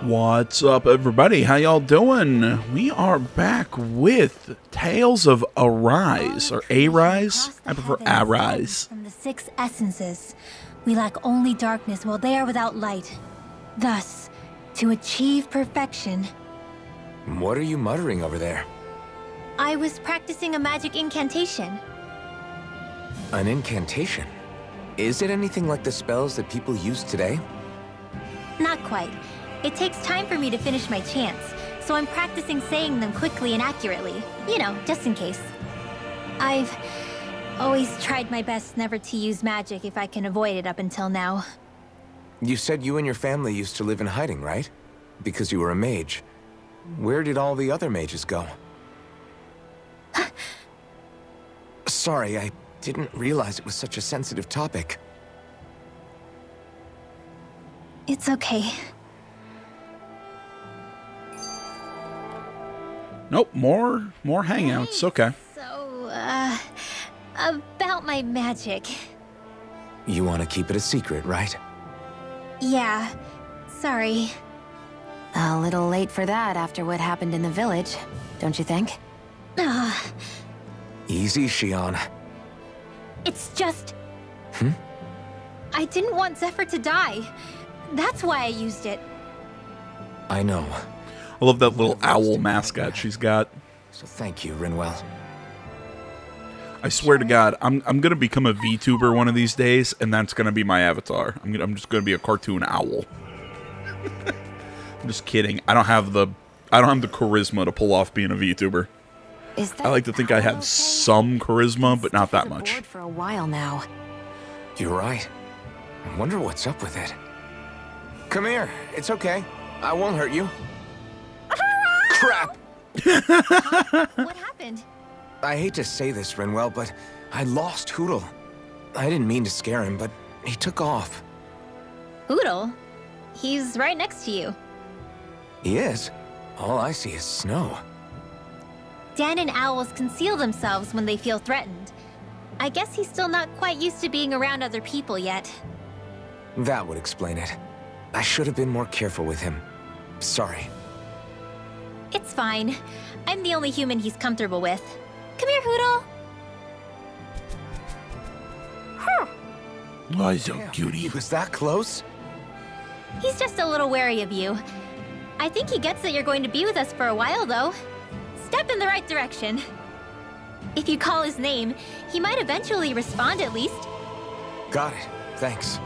What's up, everybody? How y'all doing? We are back with Tales of Arise, or Arise. I prefer Arise. From the 6 essences, we lack only darkness while they are without light. Thus, to achieve perfection. What are you muttering over there? I was practicing a magic incantation. An incantation? Is it anything like the spells that people use today? Not quite. It takes time for me to finish my chants, so I'm practicing saying them quickly and accurately. You know, just in case. I've always tried my best never to use magic if I can avoid it up until now. You said you and your family used to live in hiding, right? Because you were a mage. Where did all the other mages go? Sorry, I didn't realize it was such a sensitive topic. It's okay. Nope, more hangouts. Okay. So, about my magic. You want to keep it a secret, right? Yeah, sorry. A little late for that after what happened in the village, don't you think? Easy, Shion. It's just... I didn't want Zephyr to die. That's why I used it. I know. I love that little owl mascot she's got. So thank you, Rinwell. I swear to God, I'm gonna become a VTuber one of these days, and that's gonna be my avatar. I'm just gonna be a cartoon owl. I'm just kidding. I don't have the charisma to pull off being a VTuber. I like to think I have some charisma, but not that much. For a while now. You're right. I wonder what's up with it. Come here. It's okay. I won't hurt you. Crap! What happened? I hate to say this, Rinwell, but I lost Hootle. I didn't mean to scare him, but he took off. Hootle? He's right next to you. He is. All I see is snow. Dan and owls conceal themselves when they feel threatened. I guess he's still not quite used to being around other people yet. That would explain it. I should have been more careful with him. Sorry. It's fine. I'm the only human he's comfortable with. Come here, Hootle. Oh, so Damn, cutie. He was that close? He's just a little wary of you. I think he gets that you're going to be with us for a while, though. Step in the right direction. If you call his name, he might eventually respond at least. Got it. Thanks.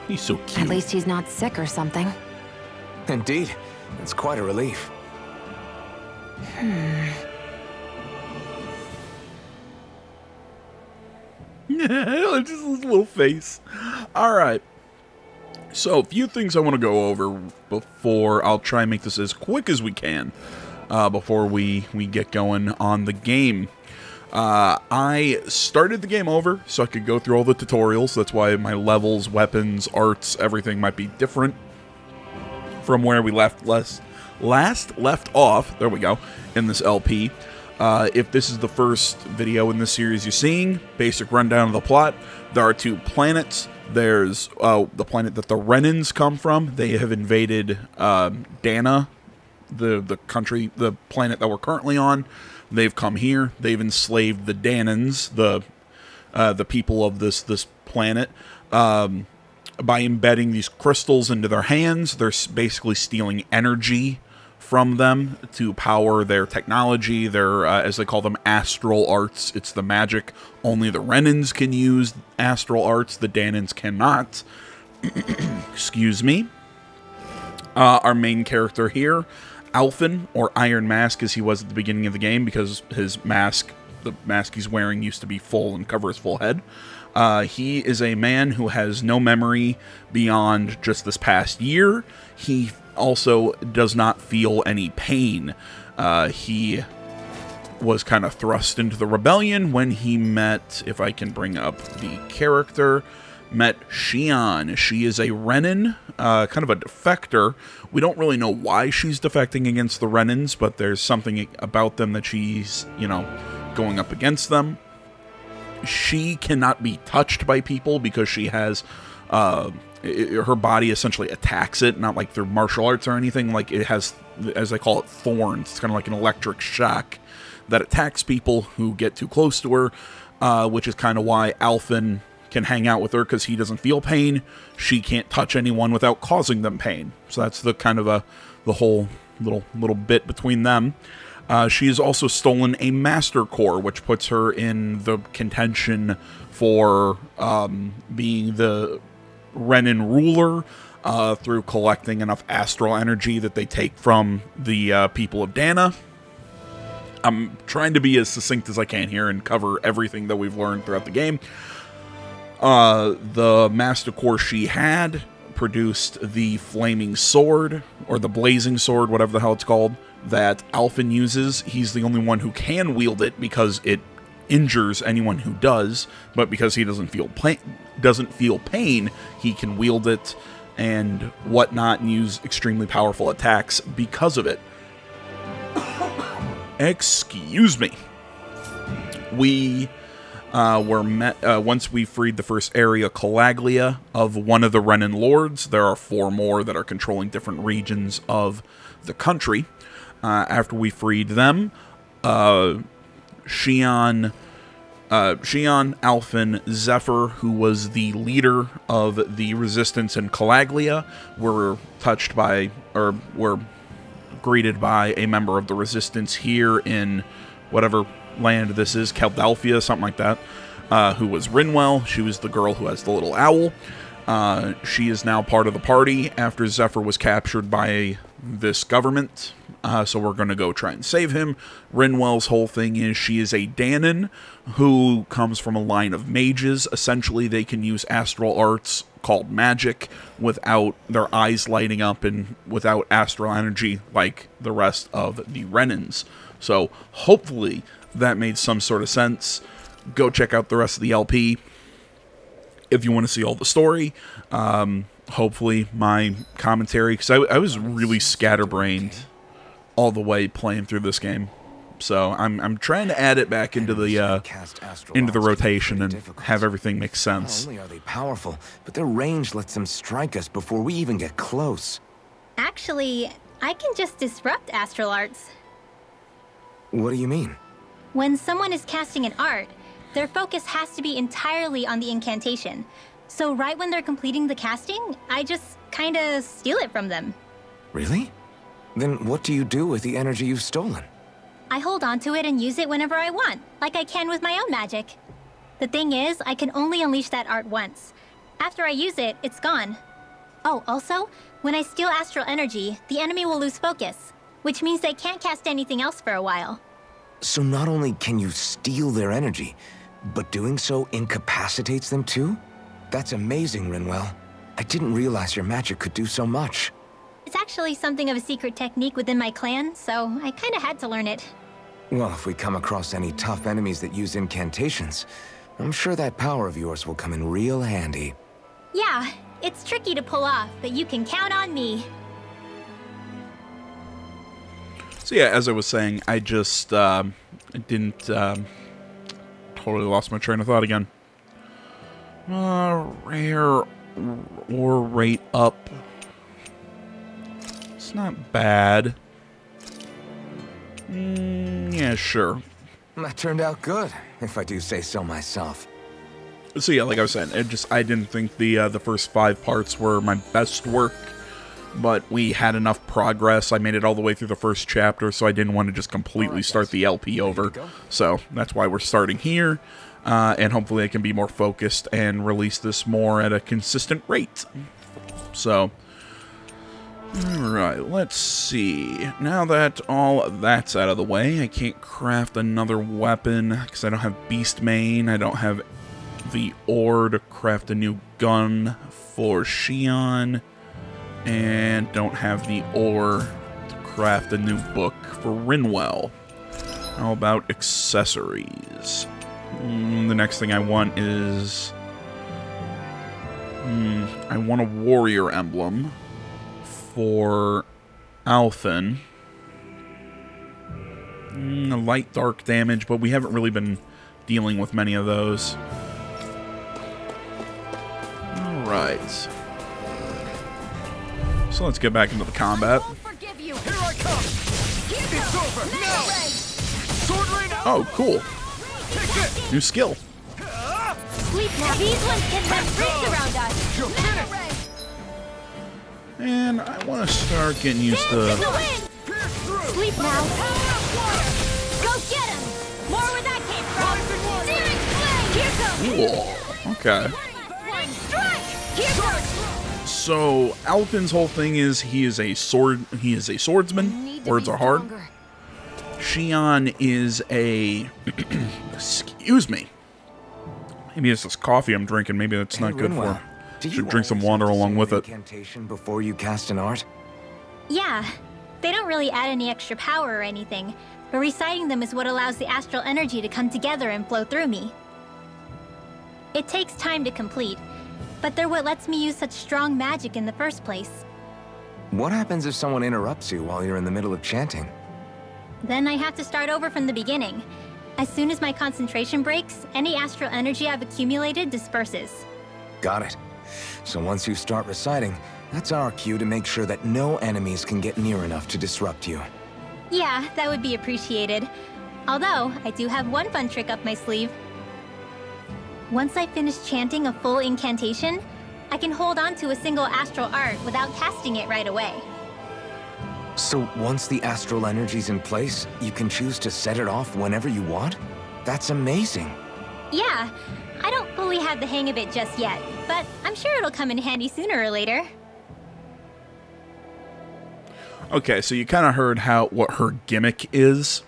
He's so cute. At least he's not sick or something. Indeed. It's quite a relief. Just his little face. Alright. So, a few things I want to go over before I'll try and make this as quick as we can. Before we get going on the game. I started the game over so I could go through all the tutorials. That's why my levels, weapons, arts, everything might be different from where we last left off. There we go, in this LP. If this is the first video in this series you're seeing, basic rundown of the plot. There are 2 planets. There's the planet that the Renans come from. They have invaded Dana, the country, the planet that we're currently on. They've come here. They've enslaved the Danans, the people of this planet, by embedding these crystals into their hands. They're basically stealing energy from them to power their technology, their, as they call them, astral arts. It's the magic. Only the Renans can use astral arts. The Danans cannot. Excuse me. Our main character here, Alphen, or Iron Mask as he was at the beginning of the game, because his mask, the mask he's wearing, used to be full and cover his full head. He is a man who has no memory beyond just this past year. He also does not feel any pain. He was kind of thrust into the rebellion when he met, if I can bring up the character, met Shion. She is a Renan, kind of a defector. We don't really know why she's defecting against the Renans, but there's something about them that she's, you know, going up against them. She cannot be touched by people because she has her body essentially attacks it, not like through martial arts or anything. Like, it has, as they call it, thorns. It's kind of like an electric shock that attacks people who get too close to her, which is kind of why Alphen can hang out with her, because he doesn't feel pain. She can't touch anyone without causing them pain. So that's the kind of the whole little bit between them. She has also stolen a Master Core, which puts her in the contention for being the Renin ruler through collecting enough astral energy that they take from the people of Dana. I'm trying to be as succinct as I can here and cover everything that we've learned throughout the game. The Master Core she had produced the flaming sword, or the blazing sword, whatever the hell it's called, that Alphen uses. He's the only one who can wield it because it injures anyone who does, but because he doesn't feel pain, he can wield it and whatnot and use extremely powerful attacks because of it. Excuse me. We were met once we freed the first area, Calaglia, of one of the Renin lords. There are 4 more that are controlling different regions of the country. After we freed them, Xion, Alphen, Zephyr, who was the leader of the resistance in Calaglia, were touched by, or were greeted by a member of the resistance here in whatever land this is, Keldelphia, something like that, who was Rinwell. She was the girl who has the little owl. She is now part of the party after Zephyr was captured by this government. So we're going to go try and save him. Rinwell's whole thing is she is a Danon who comes from a line of mages. Essentially, they can use astral arts called magic without their eyes lighting up and without astral energy like the rest of the Renins. So hopefully that made some sort of sense. Go check out the rest of the LP if you want to see all the story. Hopefully my commentary, because I was really scatterbrained all the way playing through this game. So I'm trying to add it back into the rotation and have everything make sense. Not only are they powerful, but their range lets them strike us before we even get close. Actually, I can just disrupt astral arts. What do you mean? When someone is casting an art, their focus has to be entirely on the incantation. So right when they're completing the casting, I just kinda steal it from them. Really? Then what do you do with the energy you've stolen? I hold on to it and use it whenever I want, like I can with my own magic. The thing is, I can only unleash that art once. After I use it, it's gone. Oh, also, when I steal astral energy, the enemy will lose focus, which means they can't cast anything else for a while. So not only can you steal their energy, but doing so incapacitates them too? That's amazing, Rinwell. I didn't realize your magic could do so much. It's actually something of a secret technique within my clan, so I kinda had to learn it. Well, if we come across any tough enemies that use incantations, I'm sure that power of yours will come in real handy. Yeah, it's tricky to pull off, but you can count on me. So yeah, as I was saying, I just didn't totally lost my train of thought again. Rare or rate up. It's not bad. Yeah, sure. That turned out good, if I do say so myself. So yeah, like I was saying, I didn't think the first 5 parts were my best work, but we had enough progress. I made it all the way through the first chapter, so I didn't want to just completely start the LP over. So that's why we're starting here, and hopefully I can be more focused and release this more at a consistent rate. So, alright, let's see. Now that all that's out of the way, I can't craft another weapon, because I don't have Beast Main, I don't have the ore to craft a new gun for Xion, and don't have the ore to craft a new book for Rinwell. How about accessories? The next thing I want is... I want a warrior emblem for Alphen. A light dark damage, but we haven't really been dealing with many of those. Alright. So let's get back into the combat. Here I come! It's over! Now! Sword Rain out! Oh, cool. Take this! New skill. Sleep now. These ones can have rings around us. You're finished! And I want to start getting used In the to... wind. Pierce through! Sleep now. Go get him. More where that came from. Searing flame. Here comes. Cool. Okay. One strike. Here comes. So, Alpin's whole thing is he is a swordsman. Words are hard. Xion is a... Excuse me. Maybe it's this coffee I'm drinking. Maybe that's not good for him. Should drink some water along with it. Incantation before you cast an art? Yeah. They don't really add any extra power or anything, but reciting them is what allows the astral energy to come together and flow through me. It takes time to complete, but they're what lets me use such strong magic in the first place. What happens if someone interrupts you while you're in the middle of chanting? Then I have to start over from the beginning. As soon as my concentration breaks, any astral energy I've accumulated disperses. Got it. So once you start reciting, that's our cue to make sure that no enemies can get near enough to disrupt you. Yeah, that would be appreciated. Although, I do have one fun trick up my sleeve. Once I finish chanting a full incantation, I can hold on to a single astral art without casting it right away. So once the astral energy's in place, you can choose to set it off whenever you want? That's amazing. Yeah, I don't fully have the hang of it just yet, but I'm sure it'll come in handy sooner or later. Okay, so you kind of heard what her gimmick is.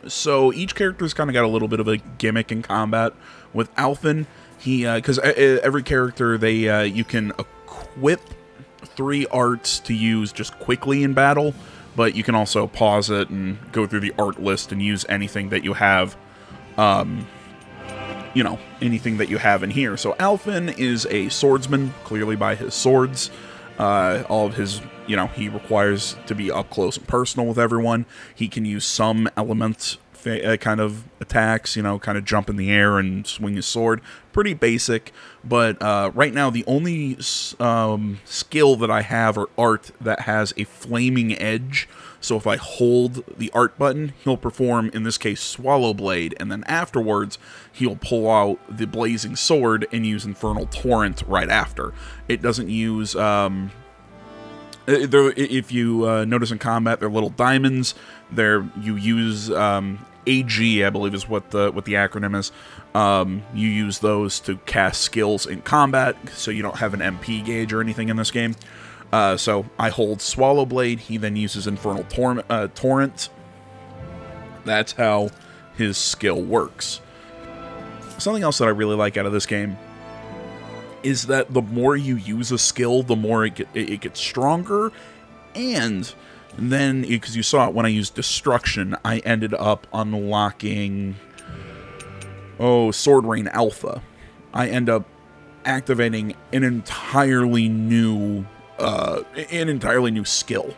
So each character's kind of got a little bit of a gimmick in combat. With Alphen, because every character you can equip 3 arts to use just quickly in battle, but you can also pause it and go through the art list and use anything that you have. Anything that you have in here. So Alphen is a swordsman, clearly by his swords. All of his, he requires to be up close and personal with everyone. He can use some element kind of attacks, kind of jump in the air and swing his sword. Pretty basic, but right now the only skill that I have or art that has a flaming edge. So if I hold the art button, he'll perform, in this case, Swallow Blade, and then afterwards, he'll pull out the blazing sword and use Infernal Torrent right after. It doesn't use... if you notice in combat, they're little diamonds. You use AG, I believe is what the acronym is. You use those to cast skills in combat, so you don't have an MP gauge or anything in this game. So I hold Swallow Blade. He then uses Infernal Torrent. That's how his skill works. Something else that I really like out of this game is that the more you use a skill, the more it gets stronger. And then, because you saw it when I used Destruction, I ended up unlocking... Sword Rain Alpha. I end up activating an entirely new skill.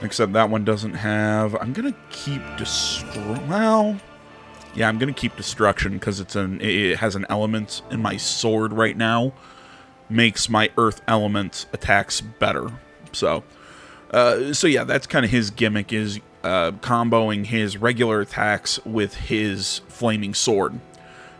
Except that one doesn't have... I'm gonna keep I'm gonna keep Destruction because it has an element in my sword right now. Makes my Earth element attacks better. So yeah, that's kind of his gimmick, is comboing his regular attacks with his flaming sword.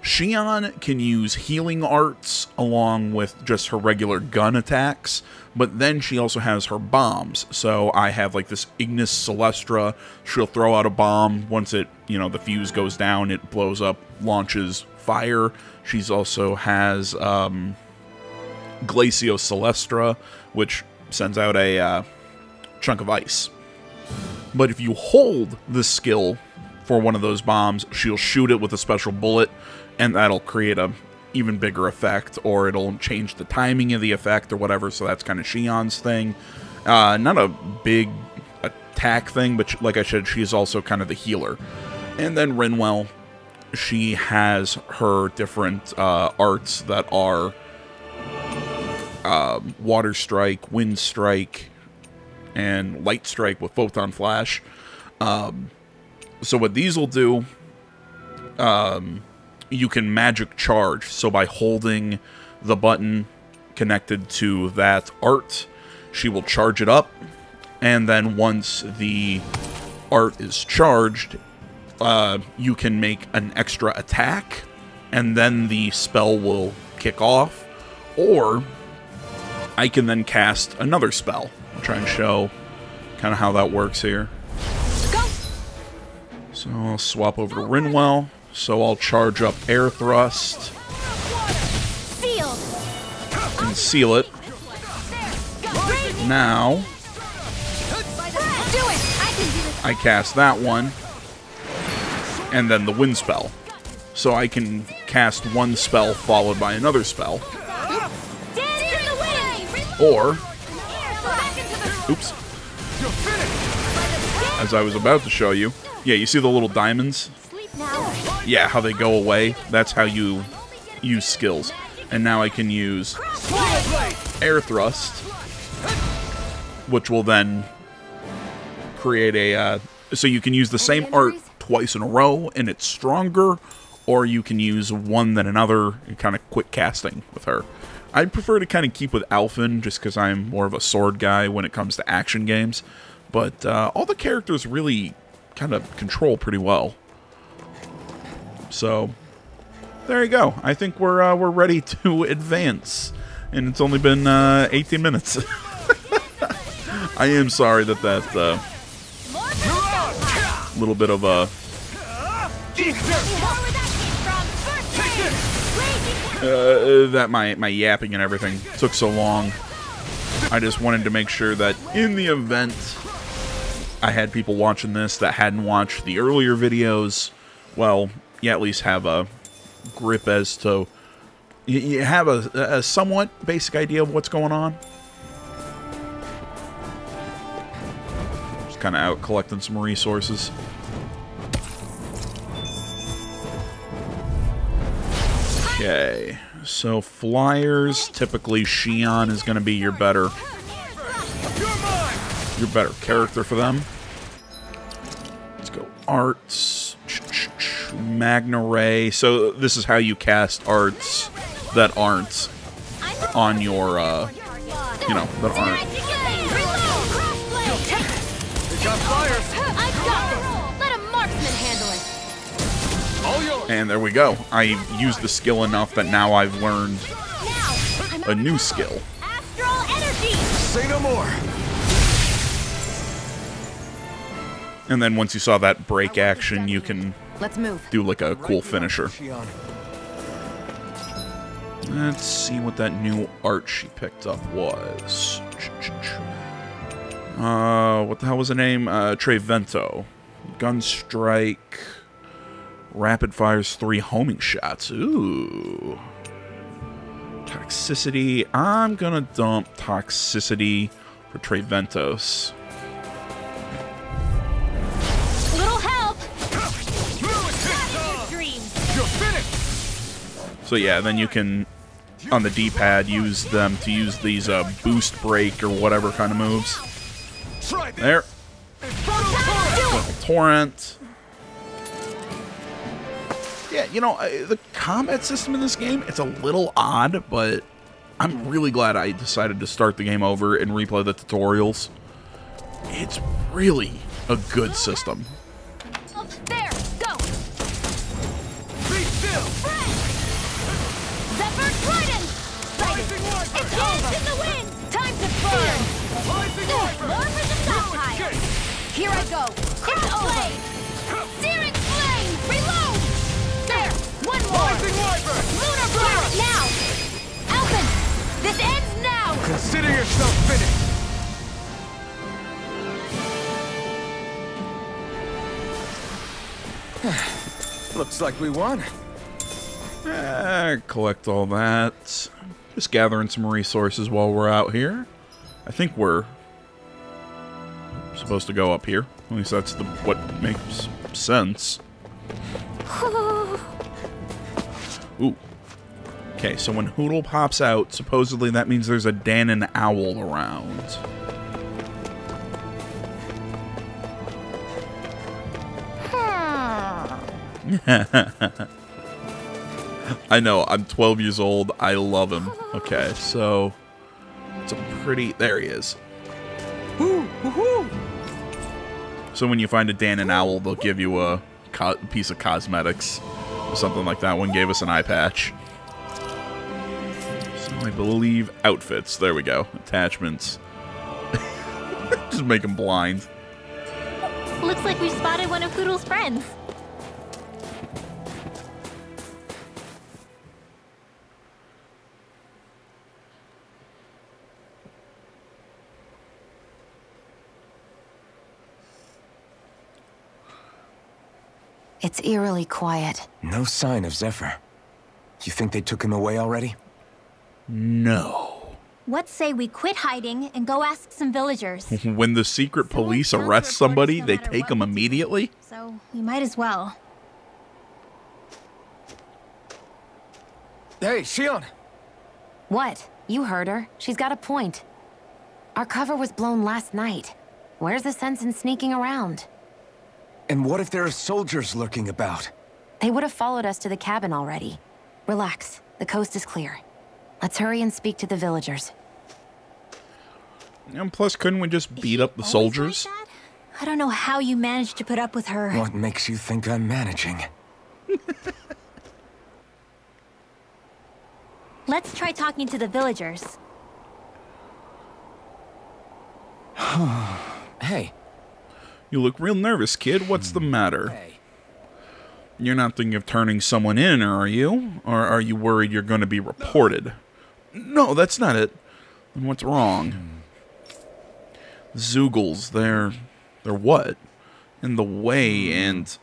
Xion can use healing arts along with just her regular gun attacks, but then she also has her bombs. So I have like this Ignis Celestra. She'll throw out a bomb. Once it, the fuse goes down, it blows up, launches fire. She's also has Glacio Celestra, which sends out a chunk of ice. But if you hold this skill for one of those bombs, she'll shoot it with a special bullet, and that'll create a even bigger effect, or it'll change the timing of the effect or whatever. So that's kind of Xion's thing. Not a big attack thing, but like I said, she's also kind of the healer. And then Rinwell, she has her different arts that are Water Strike, Wind Strike, and Light Strike with Photon Flash. So what these will do, you can magic charge. So by holding the button connected to that art, she will charge it up. And then once the art is charged, you can make an extra attack, and then the spell will kick off. Or I can then cast another spell. I'll try and show kind of how that works here. Go. So I'll swap over to Rinwell. So I'll charge up Air Thrust Sealed. and seal it. Now Do it. I can do this. I cast that one, and then the wind spell. So I can cast one spell followed by another spell. Dance in the wind. Or, Back into the oops, as I was about to show you, yeah, you see the little diamonds? sleep now. Yeah, how they go away. That's how you use skills. And now I can use Air Thrust, which will then create a... so you can use the same art twice in a row, and it's stronger, or you can use one then another, and kind of quick casting with her. I prefer to kind of keep with Alphen, just because I'm more of a sword guy when it comes to action games. But all the characters really kind of control pretty well. So, there you go. I think we're ready to advance. And it's only been 18 minutes. I am sorry that little bit of a... that my yapping and everything took so long. I just wanted to make sure that in the event I had people watching this that hadn't watched the earlier videos, well, you at least have a grip as to... You have a somewhat basic idea of what's going on. Just kind of out collecting some resources. Okay, so flyers, typically Xion is going to be your better character for them. Let's go arts, Magna Ray. So this is how you cast arts that aren't on your, you know, that aren't. Let a marksman handle it. And there we go. I used the skill enough that now I've learned a new skill. Astral energy. Say no more. And then once you saw that break action, you can Let's move. do like a cool finisher. Xion. Let's see what that new art she picked up was. What the hell was the name? Trevento. Gunstrike. Rapid fires 3 homing shots. Ooh. Toxicity. I'm gonna dump toxicity for Treventos. Little help. Dreams. You're finished. So yeah, then you can, on the D-pad, use them to use these boost break or whatever kind of moves. Try this. There. Little torrent. Yeah, you know, the combat system in this game, it's a little odd, but I'm really glad I decided to start the game over and replay the tutorials. It's really a good system. There. Go. Be still. Zephyr Trident. Rising Wiper. It's dance in the wind. Time to burn. Rising Wiper. More for the stockpile. Escape. Here I go. It's over. Searing flame. Reload. There. One more. Rising Wiper. Lunar blast now. Alphen. This ends now. Consider yourself finished. Looks like we won. Collect all that. Just gathering some resources while we're out here. I think we're supposed to go up here. At least that's what makes sense. Ooh. Okay, so when Hootle pops out, supposedly that means there's a Danon owl around. I know, I'm 12 years old. I love him. Okay, so it's a pretty... There he is. So when you find a Dan and Owl, they'll give you a piece of cosmetics or something like that. One gave us an eye patch. So I believe outfits. There we go. Attachments. Just make him blind. Looks like we spotted one of Poodle's friends. It's eerily quiet. No sign of Zephyr. You think they took him away already? No. What say we quit hiding and go ask some villagers? When the secret police arrest somebody, they take them immediately? So we might as well. Hey, Shion! What? You heard her. She's got a point. Our cover was blown last night. Where's the sense in sneaking around? And what if there are soldiers lurking about? They would have followed us to the cabin already. Relax. The coast is clear. Let's hurry and speak to the villagers. And plus, couldn't we just beat up the soldiers? Like that? I don't know how you managed to put up with her. What makes you think I'm managing? Let's try talking to the villagers. Hey. You look real nervous, kid. What's the matter? Hey. You're not thinking of turning someone in, are you? Or are you worried you're going to be reported? No, that's not it. Then what's wrong? Zoogles, they're what? In the way, and...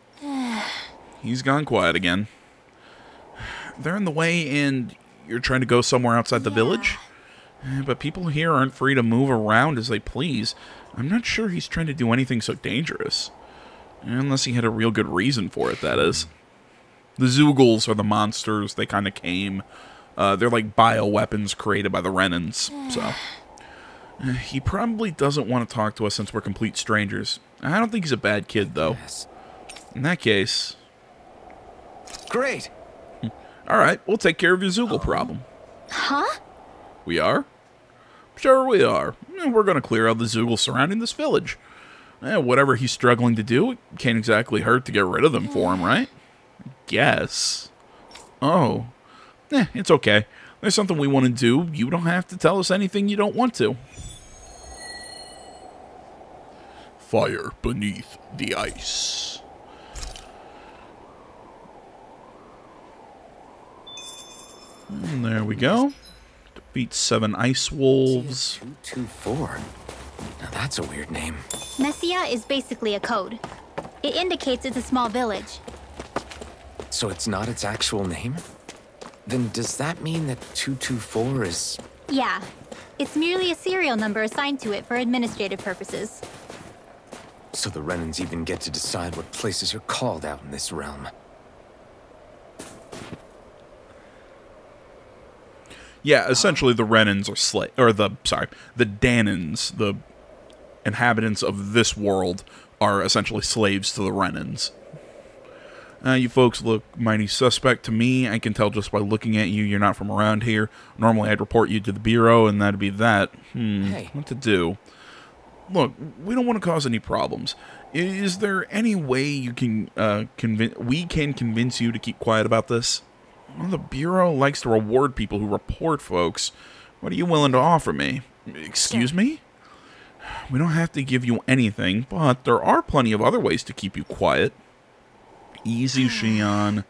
He's gone quiet again. They're in the way, and you're trying to go somewhere outside the village? But people here aren't free to move around as they please. I'm not sure he's trying to do anything so dangerous. Unless he had a real good reason for it, that is. The Zoogles are the monsters. They kind of came. They're like bioweapons created by the Renans. So he probably doesn't want to talk to us since we're complete strangers. I don't think he's a bad kid, though. Yes. In that case... Great! Alright, we'll take care of your Zoogle problem. Huh? We are? Sure we are. We're going to clear out the Zoogles surrounding this village. Whatever he's struggling to do, it can't exactly hurt to get rid of them for him, right? Guess. Oh. It's okay. There's something we want to do. You don't have to tell us anything you don't want to. Fire beneath the ice. And there we go. Defeat 7 ice wolves. 224. Now that's a weird name. Messia is basically a code. It indicates it's a small village. So it's not its actual name? Then does that mean that 224 is... Yeah. It's merely a serial number assigned to it for administrative purposes. So the Renans even get to decide what places are called out in this realm. Yeah, essentially the Renans are the Danans, the inhabitants of this world, are essentially slaves to the Renans. You folks look mighty suspect to me. I can tell just by looking at you you're not from around here. Normally I'd report you to the Bureau and that'd be that. Hey. What to do? Look, we don't want to cause any problems. Is there any way you can we can convince you to keep quiet about this? Well, the Bureau likes to reward people who report folks. What are you willing to offer me? Excuse me? We don't have to give you anything, but there are plenty of other ways to keep you quiet. Easy, Shion.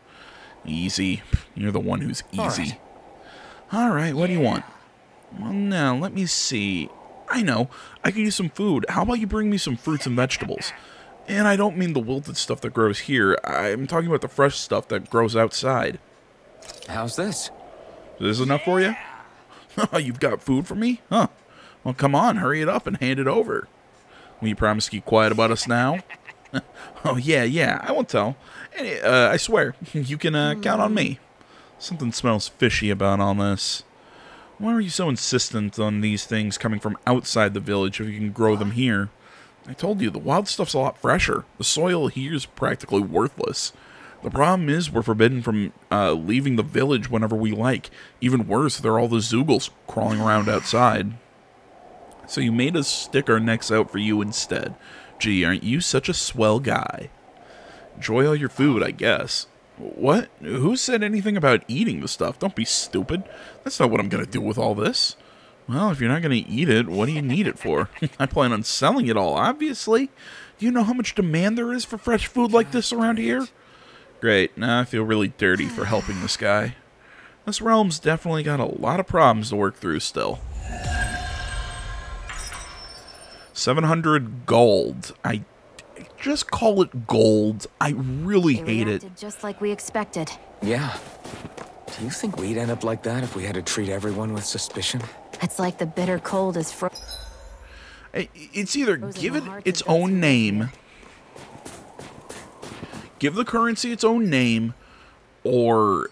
Easy. You're the one who's easy. Alright, what do you want? Well, now, let me see. I know. I could use some food. How about you bring me some fruits and vegetables? And I don't mean the wilted stuff that grows here. I'm talking about the fresh stuff that grows outside. How's this? Is this enough for you? You've got food for me? Huh. Well, come on, hurry it up and hand it over. Will you promise to keep quiet about us now? Oh, yeah, I won't tell. I swear, you can count on me. Something smells fishy about all this. Why are you so insistent on these things coming from outside the village if you can grow them here? I told you, the wild stuff's a lot fresher. The soil here is practically worthless. The problem is we're forbidden from leaving the village whenever we like. Even worse, there are all the Zoogles crawling around outside. So you made us stick our necks out for you instead. Gee, aren't you such a swell guy? Enjoy all your food, I guess. What? Who said anything about eating the stuff? Don't be stupid. That's not what I'm going to do with all this. Well, if you're not going to eat it, what do you need it for? I plan on selling it all, obviously. Do you know how much demand there is for fresh food like this around here? Great. Now I feel really dirty for helping this guy. This realm's definitely got a lot of problems to work through still. 700 gold. I just call it gold. I really hate it. Just like we expected. Yeah. Do you think we'd end up like that if we had to treat everyone with suspicion? It's like the bitter cold is It's either give it its own name, give the currency its own name, or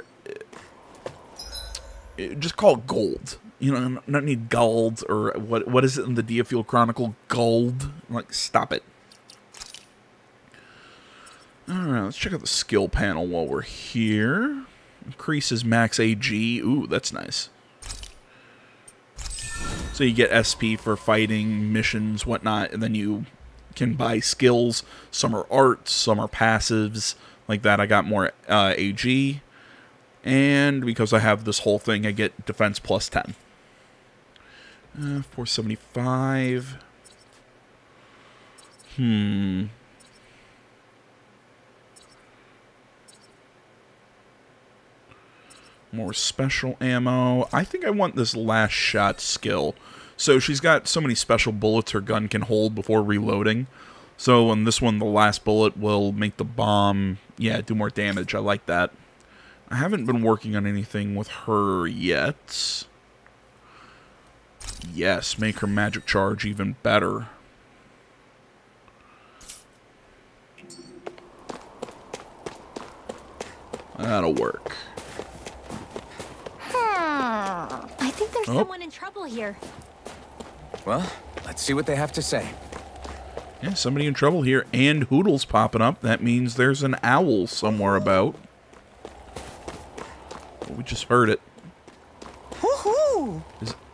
just call it gold. You know, not need gold, or what is it in the Diafield Chronicle? Gold. Like, stop it. Alright, let's check out the skill panel while we're here. Increases max AG. Ooh, that's nice. So you get SP for fighting, missions, whatnot, and then you can buy skills. Some are arts, some are passives. Like that, I got more AG. And because I have this whole thing, I get defense plus 10. 475. More special ammo. I think I want this last shot skill. So she's got so many special bullets her gun can hold before reloading. So on this one, the last bullet will make the bomb, yeah, do more damage. I like that. I haven't been working on anything with her yet. Yes, make her magic charge even better. That'll work. I think there's someone in trouble here. Well, let's see what they have to say. Yeah, somebody in trouble here, and Hoodle's popping up. That means there's an owl somewhere about. We just heard it.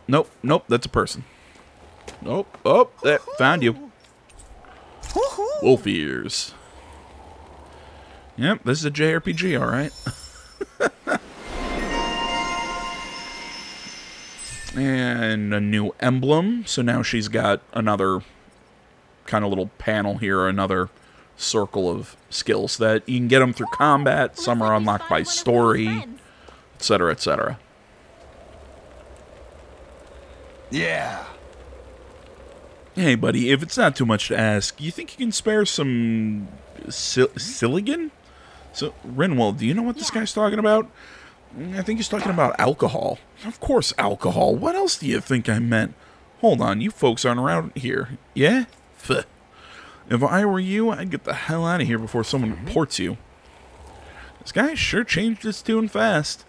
Nope, nope, that's a person. Nope, oh, that found you. Wolf ears. Yep, this is a JRPG, alright. And a new emblem. So now she's got another kind of little panel here, another circle of skills that you can get them through combat. Some are unlocked by story, etc., etc. Yeah. Hey, buddy, if it's not too much to ask, you think you can spare some Cysloden? So, Rinwell, do you know what this guy's talking about? I think he's talking about alcohol. Of course, alcohol. What else do you think I meant? Hold on, you folks aren't around here. Yeah? Pfft. If I were you, I'd get the hell out of here before someone reports you. This guy sure changed his tune fast.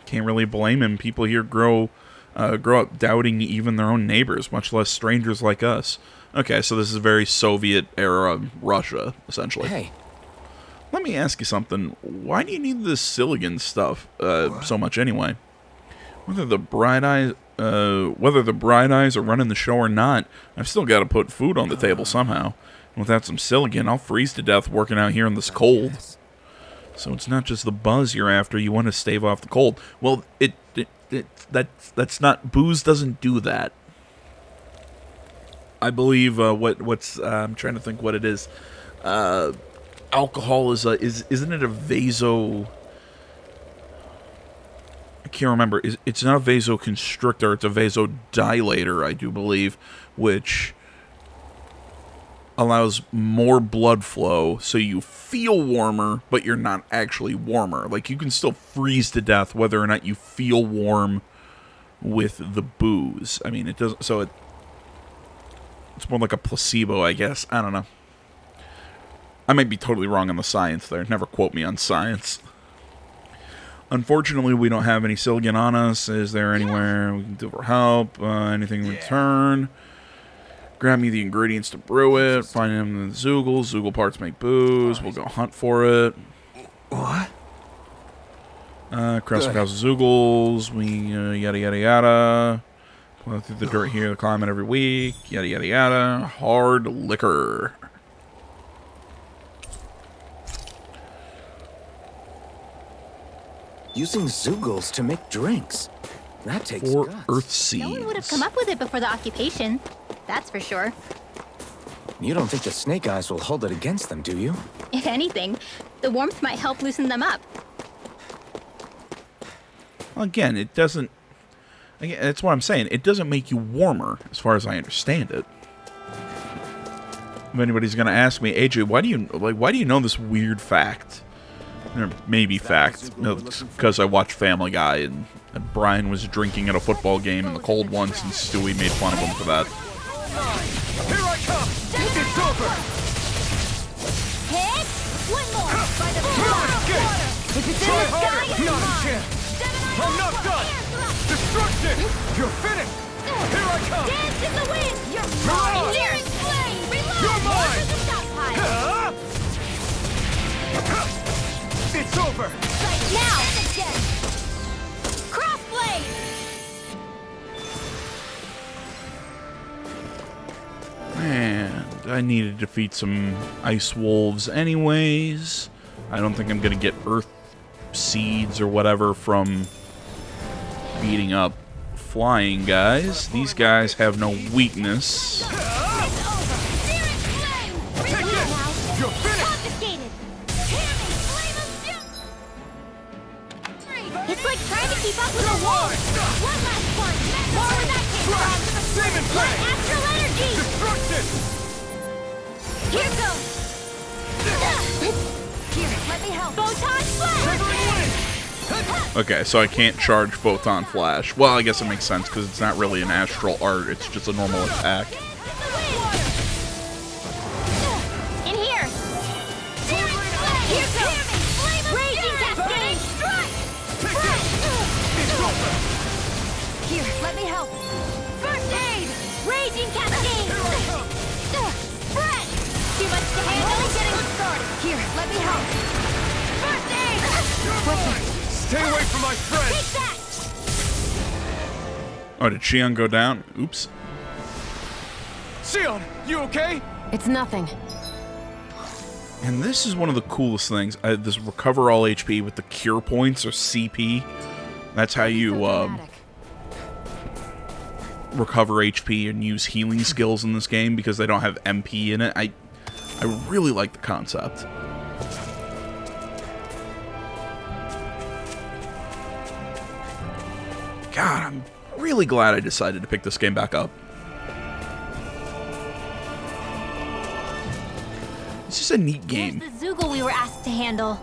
Can't really blame him. People here grow up doubting even their own neighbors, much less strangers like us. Okay, so this is very Soviet-era Russia, essentially. Hey. Let me ask you something. Why do you need this Cysloden stuff so much anyway? Whether the bright eyes are running the show or not, I've still got to put food on the table somehow. And without some Cysloden, I'll freeze to death working out here in this cold. So it's not just the buzz you're after. You want to stave off the cold. Well, that's not. Booze doesn't do that. I believe I'm trying to think what it is. Alcohol isn't it a vaso? I can't remember. It's not a vasoconstrictor. It's a vasodilator, I do believe, which allows more blood flow, so you feel warmer, but you're not actually warmer. Like, you can still freeze to death whether or not you feel warm with the booze. I mean, it doesn't. So it's more like a placebo, I guess. I don't know. I might be totally wrong on the science there. Never quote me on science. Unfortunately, we don't have any Cysloden on us. Is there anywhere we can do for help? Anything in return? Grab me the ingredients to brew it. Find them in the Zoogle. Zoogle parts make booze. We'll go hunt for it. What? Cross across Zoogles, we yada yada yada. Plow through the dirt here, climb it every week, yada yada yada. Hard liquor. Using Zoogles to make drinks. That takes 4 guts. earth seeds. No one would have come up with it before the occupation. That's for sure. You don't think the Snake Eyes will hold it against them, do you? If anything, the warmth might help loosen them up. Well, again, it doesn't... Again, that's what I'm saying. It doesn't make you warmer, as far as I understand it. If anybody's going to ask me, AJ, why do you know this weird fact? Or maybe fact. No, because I watched Family Guy, and Brian was drinking at a football game in the cold once, and Stewie made fun of him for that. Here I come! It's over! Hit! One more! By the If it's in the sky, it's not a chance! I'm not done! Destruction! You're finished! Here I come! Dance in the wind! You're mine! mine! Here is flame! Reload! You're mine! More to the stockpile! It's over! Right now! Crossblade! And I need to defeat some ice wolves anyways. I don't think I'm going to get earth seeds or whatever from beating up flying guys. These guys have no weakness. It's over! Searing flame! Take it! You're finished! Confiscated! It's like trying to keep up with a wall! One last one! More where that came from! Demon Black Flame! astral energy! Destruction! Here goes! Here, let me help! Photon flash! Triggering wind! Okay, so I can't charge Photon Flash. Well, I guess it makes sense because it's not really an astral art, it's just a normal attack. In here! Searing flame! Here goes! Raging cascade! Strike! It's over! Here, let me help! First aid! Raging cascade! Here I come! Spread! Too much to handle? Getting started! Here, let me help! First aid! You're mine! Stay away from my friend! Take that! Oh, did Xion go down? Oops. Xion, you okay? It's nothing. And this is one of the coolest things. This recover all HP with the cure points, or CP. That's how you Dramatic. recover HP and use healing skills in this game because they don't have MP in it. I really like the concept. God, I'm really glad I decided to pick this game back up. It's just a neat game. Here's the Zoogle we were asked to handle.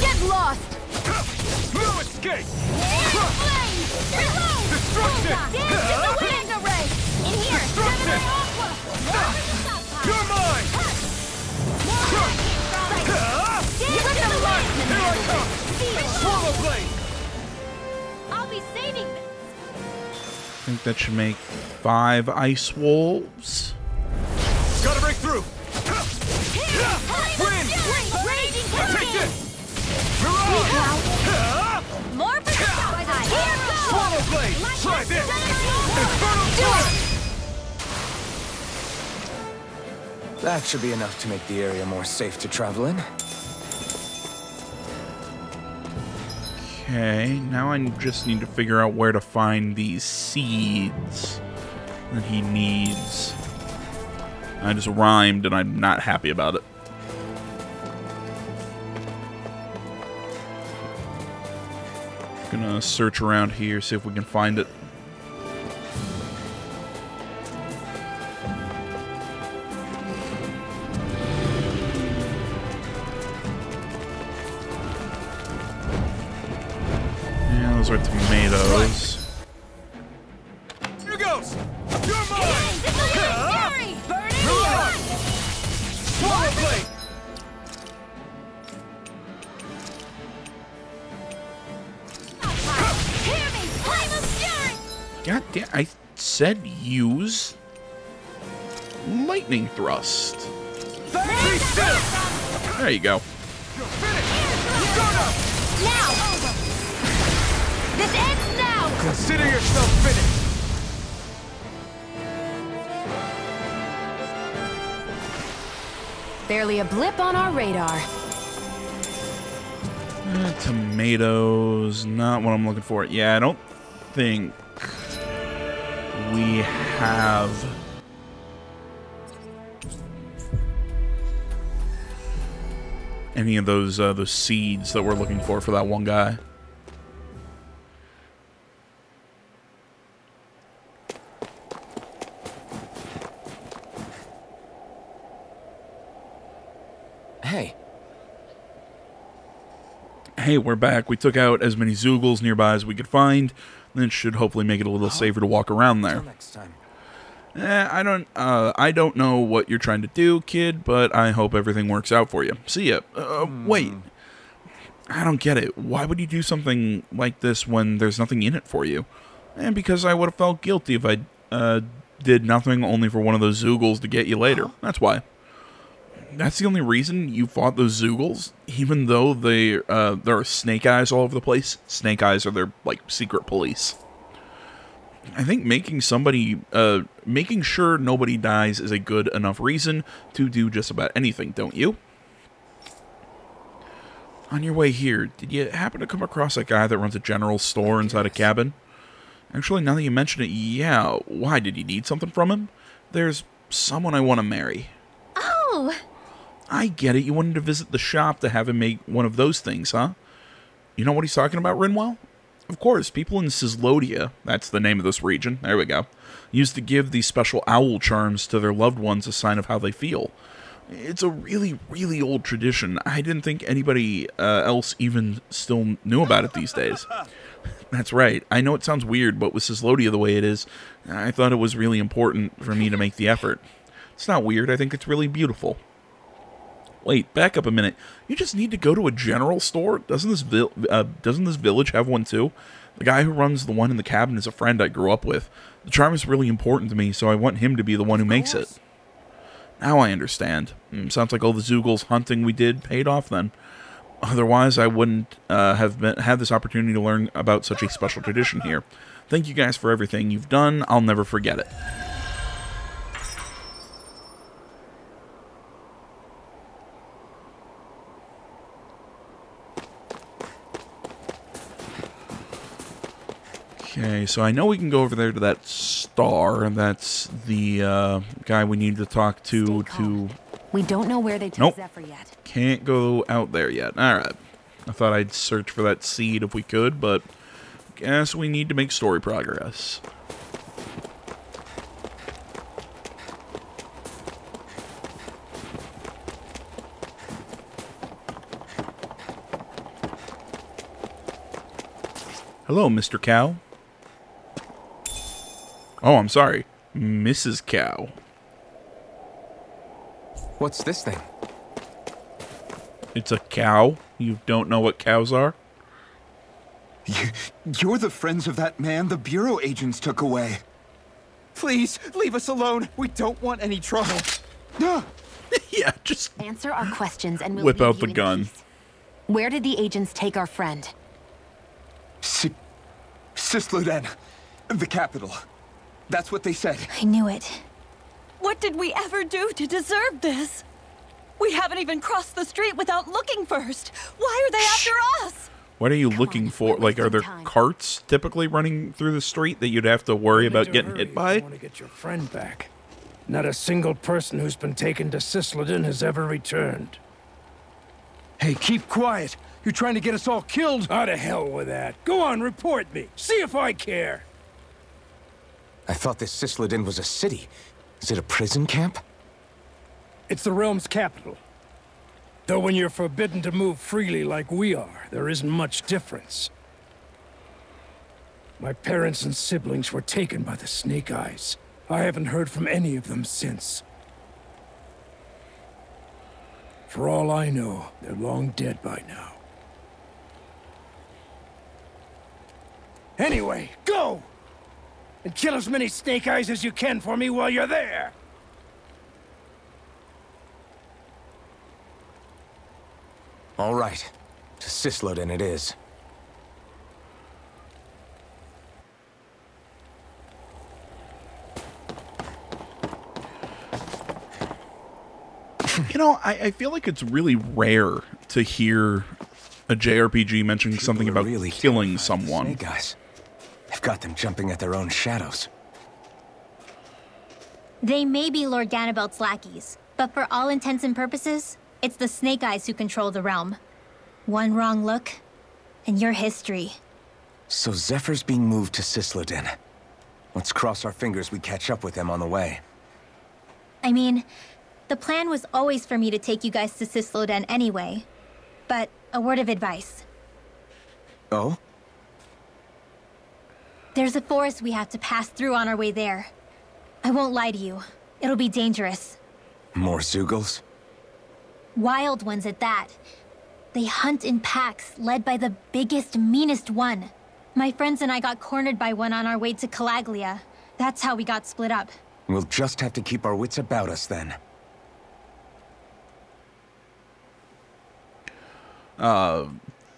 Get lost! No escape! Flame! Reload! Destruction! Dance in the wind array! In here! Destruction! You're mine! Dance in the wind! Here I come! Swallow blade! I'll be saving this! I think that should make 5 ice wolves. Gotta break through! Wind! Raging Take cascade! this! Mirage! More for the stockpile! Here goes! Swallow blade! Try this! Infernal blade! That should be enough to make the area more safe to travel in. Okay, now I just need to figure out where to find these seeds that he needs. I just rhymed and I'm not happy about it. Gonna search around here, see if we can find it. Yeah, those are tomatoes. Here goes! You're mine! Burning! Mirage! Swallow blade! Hear me! Flame of fury! God damn, I said use. lightning thrust. Be still! There you go. You're finished! Go now! Now! This ends now! Consider yourself finished! Barely a blip on our radar. Tomatoes, not what I'm looking for. Yeah, I don't think we have any of those seeds that we're looking for that one guy. Hey, we're back. We took out as many Zoogles nearby as we could find. That should hopefully make it a little safer to walk around there. Next time. I don't know what you're trying to do, kid, but I hope everything works out for you. See ya. Wait. I don't get it. Why would you do something like this when there's nothing in it for you? And because I would have felt guilty if I did nothing only for one of those Zoogles to get you later. That's why. That's the only reason you fought those Zoogles? Even though there are snake eyes all over the place? Snake eyes are their, like, secret police. I think making sure nobody dies is a good enough reason to do just about anything, don't you? On your way here, did you happen to come across a guy that runs a general store inside a cabin? Actually, now that you mention it, yeah. Why, did you need something from him? There's someone I want to marry. Oh! I get it. You wanted to visit the shop to have him make one of those things, huh? You know what he's talking about, Rinwell? Of course, people in Cysloden, that's the name of this region, there we go, used to give these special owl charms to their loved ones, a sign of how they feel. It's a really, really old tradition. I didn't think anybody else even still knew about it these days. That's right. I know it sounds weird, but with Cysloden the way it is, I thought it was really important for me to make the effort. It's not weird. I think it's really beautiful. Wait, back up a minute. You just need to go to a general store? Doesn't this village have one too? The guy who runs the one in the cabin is a friend I grew up with. The charm is really important to me, so I want him to be the one who makes it. Now I understand. Sounds like all the Zoogles hunting we did paid off then. Otherwise, I wouldn't have had this opportunity to learn about such a special tradition here. Thank you guys for everything you've done. I'll never forget it. Okay, so I know we can go over there to that star, and that's the guy we need to talk to. We don't know where they took Nope. Zephyr yet. Can't go out there yet. Alright. I thought I'd search for that seed if we could, but guess we need to make story progress. Hello, Mr. Cow. Oh, I'm sorry. Mrs. Cow. What's this thing? It's a cow? You don't know what cows are? You're the friends of that man the Bureau agents took away. Please, leave us alone. We don't want any trouble. Yeah, just Answer our questions and we'll whip leave out you the in gun. peace. Where did the agents take our friend? Cysloden, the capital. That's what they said. I knew it. What did we ever do to deserve this? We haven't even crossed the street without looking first. Why are they after us? What are you looking for? Like, are there time. carts typically running through the street that you'd have to worry about getting hit by? You want to get your friend back. Not a single person who's been taken to Cysloden has ever returned. Hey, keep quiet. You're trying to get us all killed. How to hell with that. Go on, report me. See if I care. I thought this Cysloden was a city. Is it a prison camp? It's the realm's capital. Though when you're forbidden to move freely like we are, there isn't much difference. My parents and siblings were taken by the Snake Eyes. I haven't heard from any of them since. For all I know, they're long dead by now. Anyway, go! And kill as many Snake Eyes as you can for me while you're there! All right. To Cysloden it is. You know, I feel like it's really rare to hear a JRPG mentioning something about really killing someone. Snake eyes. They've got them jumping at their own shadows. They may be Lord Ganabelt's lackeys, but for all intents and purposes, it's the Snake Eyes who control the realm. One wrong look, and your history. So Zephyr's being moved to Cysloden. Let's cross our fingers we catch up with him on the way. I mean, the plan was always for me to take you guys to Cysloden anyway. But a word of advice. Oh? There's a forest we have to pass through on our way there. I won't lie to you. It'll be dangerous. More Zeugles? Wild ones at that. They hunt in packs, led by the biggest, meanest one. My friends and I got cornered by one on our way to Calaglia. That's how we got split up. We'll just have to keep our wits about us then.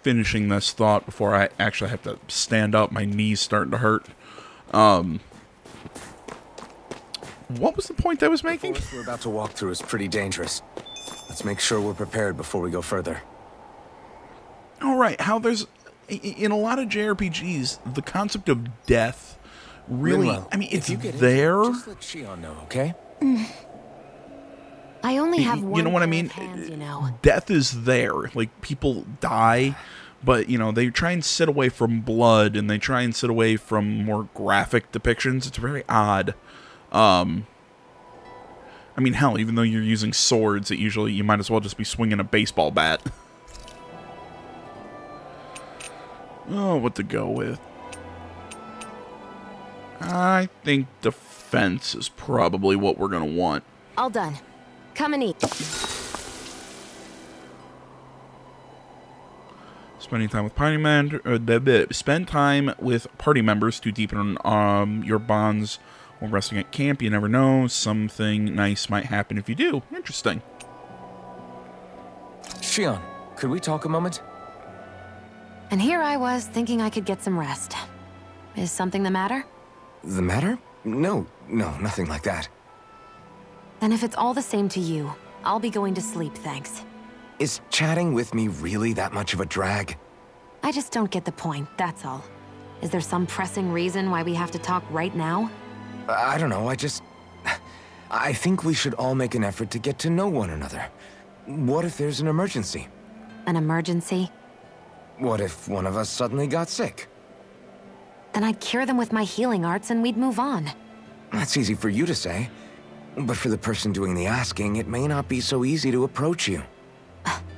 Finishing this thought before I actually have to stand up. My knee's starting to hurt. What was the point I was making? The forest we're about to walk through is pretty dangerous. Let's make sure we're prepared before we go further. All right, how there's... In a lot of JRPGs, the concept of death really... Rinwell, I mean, it's if you get there. Just let Shion know, okay? I only have one You know what I pair mean? of hands, you know. Death is there. Like, people die, but, you know, they try and sit away from blood, and they try and sit away from more graphic depictions. It's very odd. I mean, hell, even though you're using swords, it usually, you might as well just be swinging a baseball bat. Oh, what to go with? I think defense is probably what we're going to want. All done. Come and eat. Spending time with spend time with party members to deepen your bonds while resting at camp. You never know, something nice might happen if you do. Interesting. Shion, could we talk a moment? And here I was thinking I could get some rest. Is something the matter? The matter? No, nothing like that. Then if it's all the same to you, I'll be going to sleep, thanks. Is chatting with me really that much of a drag? I just don't get the point, that's all. Is there some pressing reason why we have to talk right now? I don't know, I think we should all make an effort to get to know one another. What if there's an emergency? An emergency? What if one of us suddenly got sick? Then I'd cure them with my healing arts and we'd move on. That's easy for you to say. But for the person doing the asking, it may not be so easy to approach you.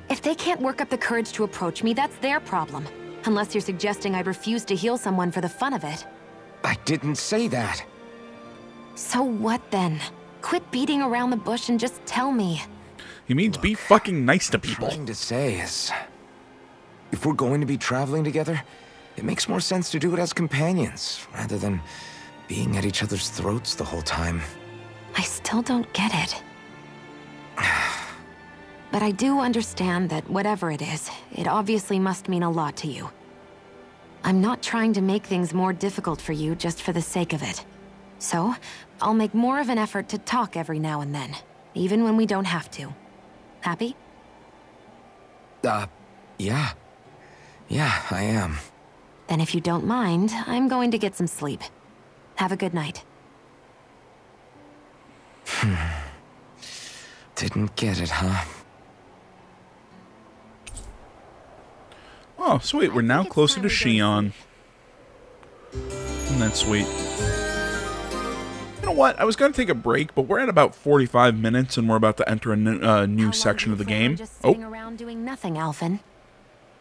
If they can't work up the courage to approach me, that's their problem. Unless you're suggesting I refuse to heal someone for the fun of it. I didn't say that. So what then? Quit beating around the bush and just tell me. He means be fucking nice to people. What I'm trying to say is, if we're going to be traveling together, it makes more sense to do it as companions, rather than being at each other's throats the whole time. I still don't get it. But I do understand that whatever it is, it obviously must mean a lot to you. I'm not trying to make things more difficult for you just for the sake of it. So, I'll make more of an effort to talk every now and then, even when we don't have to. Happy? Yeah. Yeah, I am. Then if you don't mind, I'm going to get some sleep. Have a good night. Didn't get it, huh? Oh, sweet. We're now closer to Shion. And that's sweet. You know what? I was going to take a break, but we're at about 45 minutes, and we're about to enter a new section of the game. Just sitting around doing nothing, Alphen.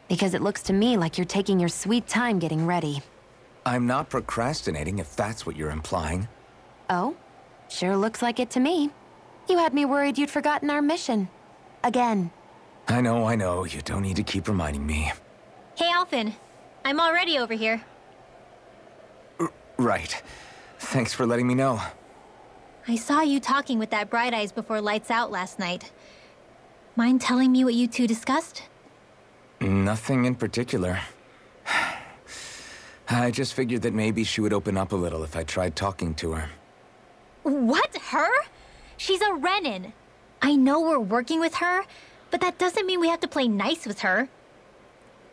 Because it looks to me like you're taking your sweet time getting ready. I'm not procrastinating, if that's what you're implying. Oh? Sure looks like it to me. You had me worried you'd forgotten our mission. Again. I know. You don't need to keep reminding me. Hey, Alphen. I'm already over here. Right. Thanks for letting me know. I saw you talking with that Bright Eyes before lights out last night. Mind telling me what you two discussed? Nothing in particular. I just figured that maybe she would open up a little if I tried talking to her. What? Her? She's a Renin. I know we're working with her, but that doesn't mean we have to play nice with her.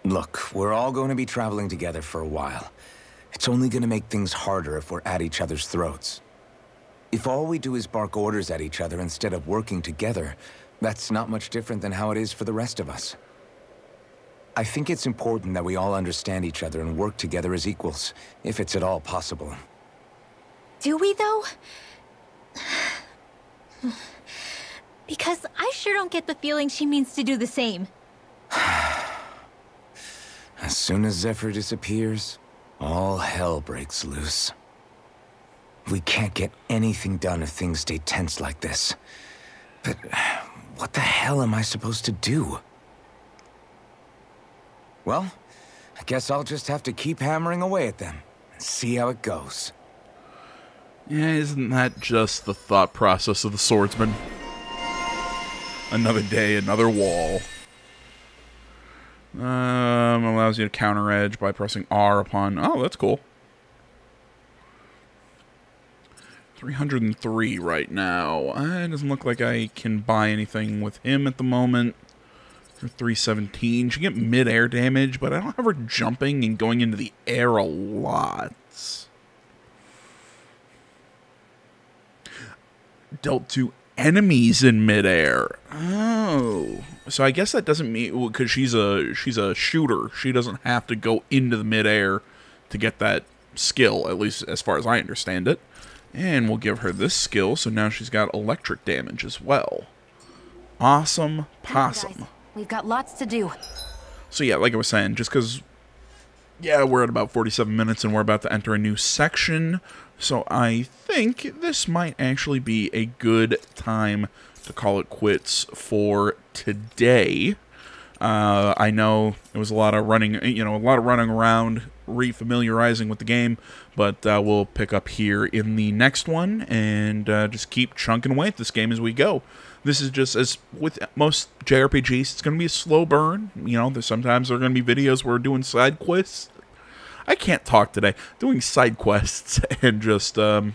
Look, we're all going to be traveling together for a while. It's only going to make things harder if we're at each other's throats. If all we do is bark orders at each other instead of working together, that's not much different than how it is for the rest of us. I think it's important that we all understand each other and work together as equals, if it's at all possible. Do we, though? Because I sure don't get the feeling she means to do the same. As soon as Zephyr disappears, all hell breaks loose. We can't get anything done if things stay tense like this. But what the hell am I supposed to do? Well, I guess I'll just have to keep hammering away at them and see how it goes. Yeah, isn't that just the thought process of the swordsman? Another day, another wall. Allows you to counter edge by pressing R upon... Oh, that's cool. 303 right now. It doesn't look like I can buy anything with him at the moment. 317. She can get mid-air damage, but I don't have her jumping and going into the air a lot. Dealt to enemies in midair. Oh, so I guess that doesn't mean because she's a shooter. She doesn't have to go into the midair to get that skill, at least as far as I understand it. And we'll give her this skill, so now she's got electric damage as well. Awesome possum. Guys, we've got lots to do. So yeah, like I was saying, just because, yeah, we're at about 47 minutes and we're about to enter a new section. So I think this might actually be a good time to call it quits for today. I know it was a lot of running, running around, refamiliarizing with the game, but we'll pick up here in the next one and just keep chunking away at this game as we go. This is just, as with most JRPGs, it's going to be a slow burn. Sometimes there are going to be videos where we're doing side quests. I can't talk today. Doing side quests and just, kind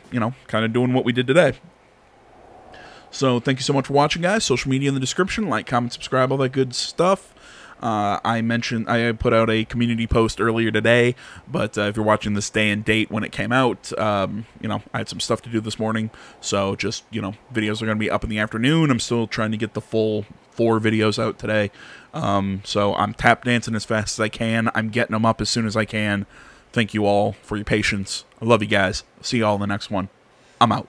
of doing what we did today. So, thank you so much for watching, guys. Social media in the description. Like, comment, subscribe, all that good stuff. I put out a community post earlier today, but if you're watching this day and date when it came out, I had some stuff to do this morning. So, just, videos are going to be up in the afternoon. I'm still trying to get the full 4 videos out today. So I'm tap dancing as fast as I can. I'm getting them up as soon as I can. Thank you all for your patience. I love you guys. See you all in the next one. I'm out.